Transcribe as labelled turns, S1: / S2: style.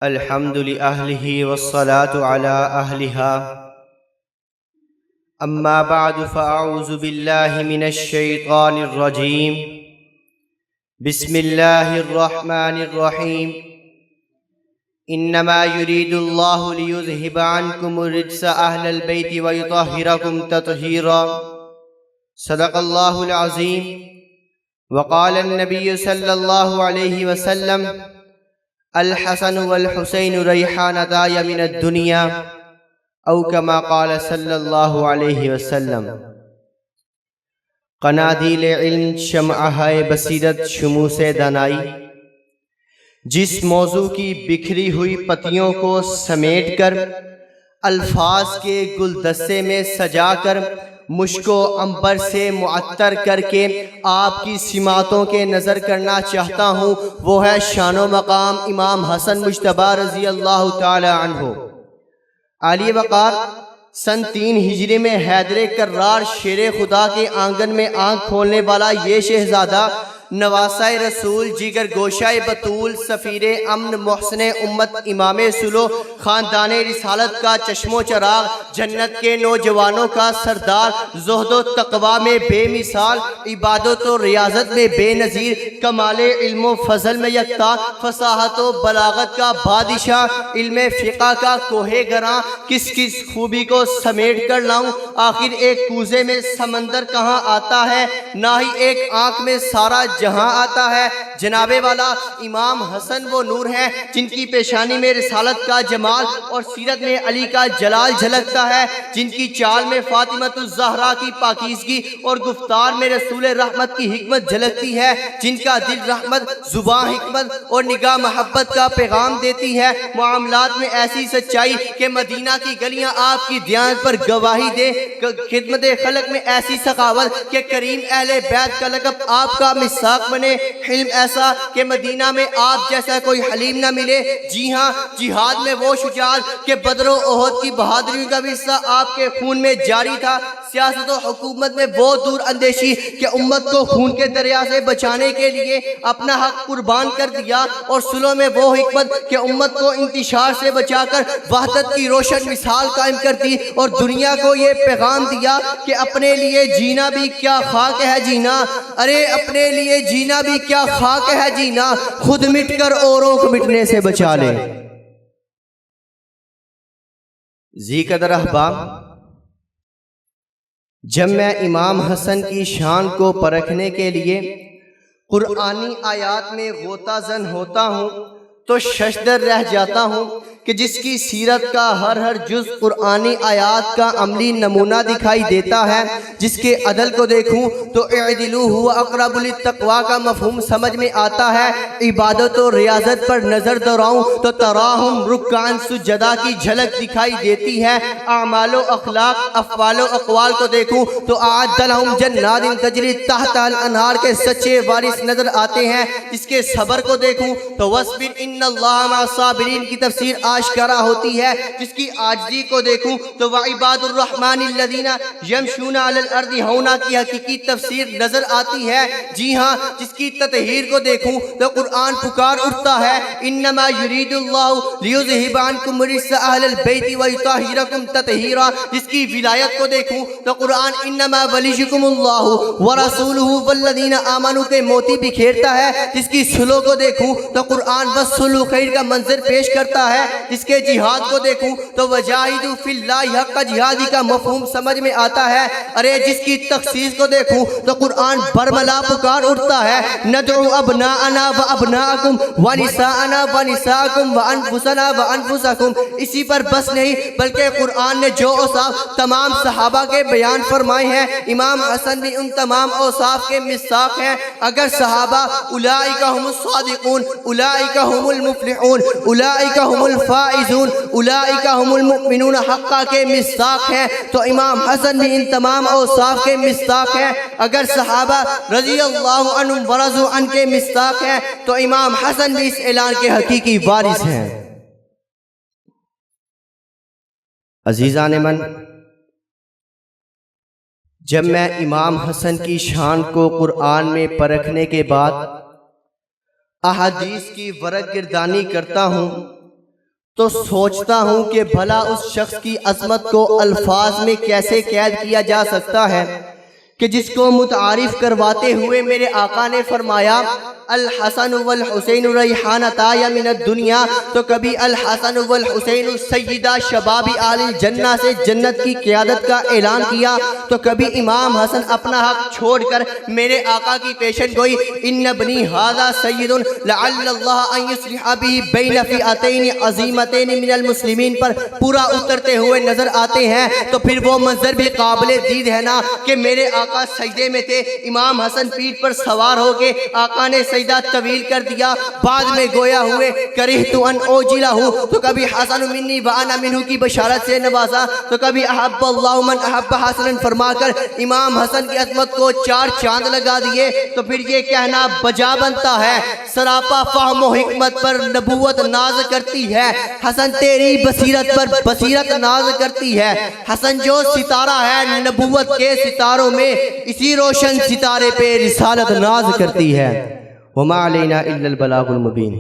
S1: الحمد لأهله والصلاة على أهلها. أما بعد فأعوذ بالله من الشيطان الرجيم. بسم الله الرحمن الرحيم. إنما يريد الله ليذهب عنكم الرجس أهل البيت ويطهركم تطهيرا. صدق الله العظيم. وقال النبي صلى الله عليه وسلم: الحسن والحسین ریحانتای من الدنیا، او کما قال صلی اللہ علیہ وسلم. قنادیل علم شمعہ بصیرت شموس دانائی، جس موضوع کی بکھری ہوئی پتیوں کو سمیٹ کر الفاظ کے گلدستے میں سجا کر مشک و عنبر سے معطر کر کے آپ کی سماتوں کے نظر کرنا چاہتا ہوں، وہ ہے شان و مقام امام حسن مجتبیٰ رضی اللہ تعالی عنہ. عالی وقار سن 3 ہجری میں حیدر کرار شیر خدا کے آنگن میں آنکھ کھولنے والا یہ شہزادہ، نواسہ رسول، جگر گوشہ بطول، سفیر امن، محسن امت، امام سلو، خاندان رسالت کا چشم و چراغ، جنت کے نوجوانوں کا سردار، زہد و تقوی میں بے مثال، عبادت و ریاضت میں بے نظیر، کمال علم و فضل میں یکتا، فصاحت و بلاغت کا بادشاہ، علم فقہ کا کوہ گراں، کس کس خوبی کو سمیٹ کر لاؤں؟ آخر ایک کوزے میں سمندر کہاں آتا ہے، نہ ہی ایک آنکھ میں سارا جہاں آتا ہے. جناب والا امام حسن وہ نور ہیں جن کی پیشانی میں رسالت کا جمال اور سیرت میں علی کا جلال جھلکتا ہے، جن کی چال میں فاطمۃ الزہرا کی پاکیزگی اور گفتار میں رسول رحمت کی حکمت جھلکتی ہے، جن کا دل رحمت، زبان حکمت اور نگاہ محبت کا پیغام دیتی ہے، معاملات میں ایسی سچائی کہ مدینہ کی گلیاں آپ کی دیانت پر گواہی دے، خدمت خلق میں ایسی سخاوت کہ کریم اہل بیت کا لقب آپ کا مساق بنے، حلم ایسا کہ مدینہ میں آپ جیسا کوئی حلیم نہ ملے. جی ہاں، جہاد میں وہ شجاعت کہ بدر و احد کی بہادری کا بھی حصہ آپ کے خون میں جاری تھا. سیاست و حکومت میں وہ دور اندیشی کہ امت کو خون کے دریا سے بچانے کے لیے اپنا حق قربان کر دیا، اور سلو میں وہ حکمت کہ امت کو انتشار سے بچا کر وحدت کی روشن مثال قائم کر دی، اور دنیا کو یہ پیغام دیا کہ اپنے لیے جینا بھی کیا خاک ہے جینا، ارے اپنے لیے جینا بھی کیا خاک ہے جینا، خود مٹ کر اوروں کو مٹنے سے بچا لے. ذی قدر احباب، جب میں امام حسن کی شان کو پرکھنے کے لیے قرآنی آیات میں غوطہ زن ہوتا ہوں تو ششدر رہ جاتا ہوں کہ جس کی سیرت کا ہر جز قرآنی آیات کا عملی نمونہ دکھائی دیتا ہے، جس کے عدل کو دیکھوں تو اعدلوا هو اقرب للتقوی کا مفہوم سمجھ میں آتا ہے. عبادت و ریاضت پر نظر دوڑاؤں تو تراہم رکعان سجدہ کی جھلک دکھائی دیتی ہے. اعمال و اخلاق، افعال و اقوال کو دیکھوں تو اعد لہم جنات تجری تحت الانہار کے سچے وارث نظر آتے ہیں. جس کے صبر کو دیکھوں تو وَاصْبِرْ إِنَّ اللَّهَ مَعَ الصَّابِرِينَ کی تفسیر آشکارا ہوتی ہے. جس کی عاجزی کو دیکھوں تو وَعِبَادُ الرَّحْمَنِ الَّذِينَ يَمْشُونَ عَلَى الْأَرْضِ هَوْنًا کی حقیقی تفسیر نظر آتی ہے. جی ہاں، جس کی تطہیر کو دیکھوں تو قرآن پکار اٹھتا ہے: انما یرید اللہ لیذہب عنکم الرجس اہل البیت ویطہرکم تطہیرا. جس کی ولایت کو دیکھوں تو قرآن انما ولیکم اللہ ورسولہ والذین آمنوا کے موتی بکھیرتا ہے. جس کی سلو کو دیکھوں تو قرآن وَالصُّلُحُ خیر کا منظر پیش کرتا ہے. جس کے جہاد کو دیکھوں تو وجاہدوا فی اللہ حق جہادی کا مفہوم سمجھ میں آتا ہے. ارے جس کی تخصیص کو دیکھوں تو قرآن برملا پکار اٹھتا ہے: ندعو ابناءنا و ابناءکم ونساءنا ونساءکم وانفسنا وانفسکم. اسی پر بس نہیں بلکہ قرآن نے جو اوصاف تمام صحابہ کے بیان فرمائے ہیں، امام حسن بھی ان تمام اوصاف کے مصداق ہیں. اگر صحابہ اولئک هم الصادقون، اولئک هم المفلحون، اولئک هم الفائزون، اولئک هم المؤمنون حقا کے مصداق ہیں، تو امام حسن بھی ان تمام اوصاف کے مصداق ہیں. اگر صحابہ رضی اللہ عنہم ورضوا عنہ کے مصداق ہیں تو امام حسن بھی اس اعلان کے حقیقی وارث ہیں. عزیزان من، جب میں امام حسن کی شان کو قرآن میں پرکھنے کے بعد احادیث کی ورق گردانی کرتا ہوں تو سوچتا ہوں کہ بھلا اس شخص کی عظمت کو الفاظ میں کیسے قید کیا جا سکتا ہے کہ جس کو متعارف کرواتے ہوئے میرے آقا نے فرمایا الحسن والحسین ریحانتا یا من الدنیا، تو کبھی الحسن والحسین سیدہ شباب اہل الجنہ سے جنت کی قیادت کا اعلان کیا، تو کبھی امام حسن اپنا حق چھوڑ کر میرے آقا کی پیشن گوئی ان ابنی ھذا سید لعل اللہ ان یصلح به بین فئتین عظیمتین من المسلمین پر پورا اترتے ہوئے نظر آتے ہیں، تو پھر وہ منظر بھی قابل دید ہے نا کہ میرے آقا سجدے میں تھے، امام حسن پیٹھ پر سوار ہو کے آقا نے سجدہ طویل کر دیا، بعد میں گویا ہوئے کرہت ان اوجلہ، تو کبھی حسن منی وانا منہ کی بشارت سے نوازا، تو کبھی احب اللہ من احب حسن فرما کر امام حسن کی عظمت کو 4 چاند لگا دیے، تو پھر یہ کہنا بجا بنتا ہے سراپا فہم و حکمت پر نبوت ناز کرتی ہے، حسن تیری بصیرت پر بصیرت ناز کرتی ہے، حسن جو ستارہ ہے نبوت کے ستاروں میں اسی روشن ستارے پہ رسالت ناز کرتی ہے۔ وما علینا الا البلاغ المبین۔